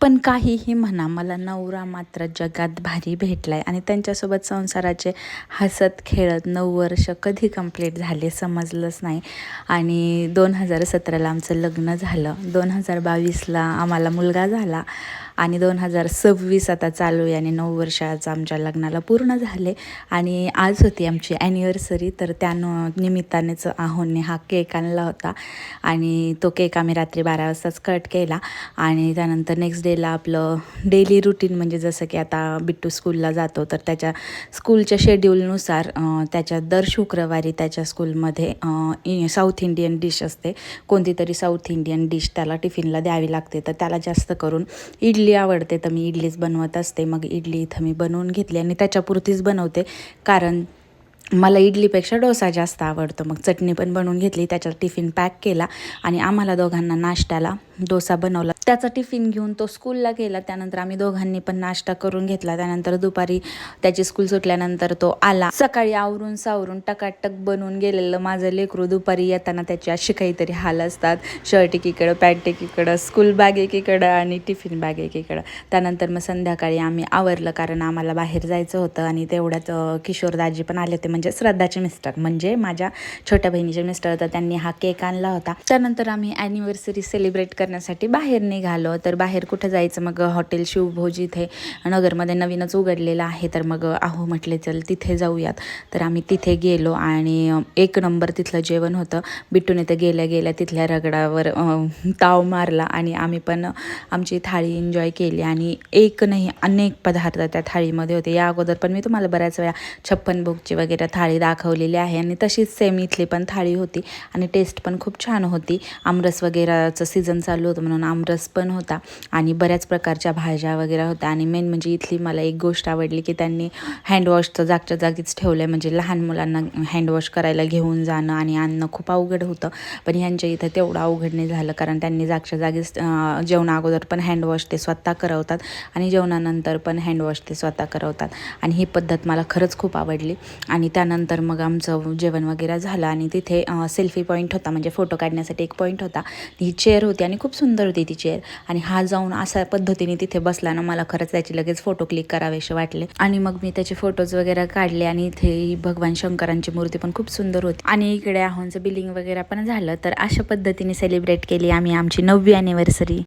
पण काहीही म्हणा, मला नवरा मात्र जगात भारी भेटलाय आणि त्यांच्यासोबत संसाराचे हसत खेळत 9 वर्ष कधी कंप्लीट झाले समजलंच नाही. आणि 2017ला आमचं लग्न झालं, 2022ला आम्हाला मुलगा झाला आणि 2026 आता चालू आहे आणि 9 वर्षाचं आमच्या लग्नाला पूर्ण झाले. आणि आज होती आमची ॲनिव्हर्सरी, तर त्या निमित्तानेच आहोंनी हा केक आणला होता आणि तो केक आम्ही रात्री 12 वाजताच कट केला. आणि त्यानंतर नेक्स्ट डेला आपलं डेली रुटीन म्हणजे जसं की आता बिट्टू स्कूलला जातो, तर त्याच्या स्कूलच्या शेड्यूलनुसार त्याच्या दर शुक्रवारी त्याच्या स्कूलमध्ये साऊथ इंडियन डिश असते, कोणती तरी साऊथ इंडियन डिश त्याला टिफिनला द्यावी लागते. तर त्याला जास्त करून इडली आवडते, तर मी इडलीच बनवत असते. मग इडली इथं मी बनवून घेतली आणि त्याच्यापुरतीच बनवते, कारण मला इडलीपेक्षा डोसा जास्त आवडतो. मग चटणी पण बनवून घेतली, त्याचा टिफिन पॅक केला आणि आम्हाला दोघांना नाश्त्याला डोसा बनवला. त्याचा टिफिन घेऊन तो स्कूलला गेला. त्यानंतर आम्ही दोघांनी पण नाश्ता करून घेतला. त्यानंतर दुपारी त्याची स्कूल सुटल्यानंतर तो आला. सकाळी आवरून सावरून टकाटक बनवून गेलेलं माझं लेकरू दुपारी येताना त्याची अशी काहीतरी हाल असतात, शर्ट एकीकडं, पॅन्ट एकीकडं, स्कूल बॅग एकीकडं आणि टिफिन बॅग एकीकडं. त्यानंतर मग संध्याकाळी आम्ही आवरलं, कारण आम्हाला बाहेर जायचं होतं. आणि तेवढ्यात किशोरदाजी पण आले होते, म्हणजे श्रद्धाचे मिस्टर, म्हणजे माझ्या छोट्या बहिणीचे मिस्टर. तर त्यांनी हा केक आणला होता. त्यानंतर आम्ही ॲनिव्हर्सरी सेलिब्रेट करण्यासाठी बाहेर निघालो. तर बाहेर कुठं जायचं, मग हॉटेल शिवभोज इथे नगरमध्ये नवीनच उघडलेलं आहे, तर मग आहो म्हटले चल तिथे जाऊयात. तर आम्ही तिथे गेलो आणि एक नंबर तिथलं जेवण होतं. बिट्टूने तर गेल्या गेल्या तिथल्या रगडावर ताव मारला आणि आम्ही पण आमची थाळी एन्जॉय केली. आणि एक नाही, अनेक पदार्थ त्या थाळीमध्ये होते. या अगोदर पण मी तुम्हाला बऱ्याच वेळा 56 भोगची वगैरे थाळी दाखवलेली आहे आणि तशीच सेम इथली पण थाळी होती आणि टेस्ट पण खूप छान होती. आमरस वगैरेचं सीझन चालू होतं म्हणून आमरस पण होता आणि बऱ्याच प्रकारच्या भाज्या वगैरे होत्या. आणि मेन म्हणजे इथली मला एक गोष्ट आवडली की त्यांनी हँडवॉशचं जागच्या जागीच ठेवलं आहे, म्हणजे लहान मुलांना हँडवॉश करायला घेऊन जाणं आणि आणणं खूप अवघड होतं. पण ह्यांच्या इथं तेवढं अवघड नाही झालं, कारण त्यांनी जागच्या जागीच जेवणा अगोदर पण हँडवॉश ते स्वतः करवतात आणि जेवणानंतर पण हँडवॉश ते स्वतः करवतात. आणि ही पद्धत मला खरंच खूप आवडली. आणि त्यानंतर मग आमचं जेवण वगैरे झालं आणि तिथे सेल्फी पॉईंट होता, म्हणजे फोटो काढण्यासाठी एक पॉईंट होता. ही चेअर होती आणि खूप सुंदर होती ती चेअर. आणि हा जाऊन अशा पद्धतीने तिथे बसला ना, मला खरंच त्याची लगेच फोटो क्लिक करावेसे वाटले आणि मग मी त्याचे फोटोज वगैरे काढले. आणि इथे भगवान शंकरांची मूर्ती पण खूप सुंदर होती आणि इकडे आहोंचं बिलिंग वगैरे पण झालं. तर अशा पद्धतीने सेलिब्रेट केली आम्ही आमची 9वी ॲनिव्हर्सरी.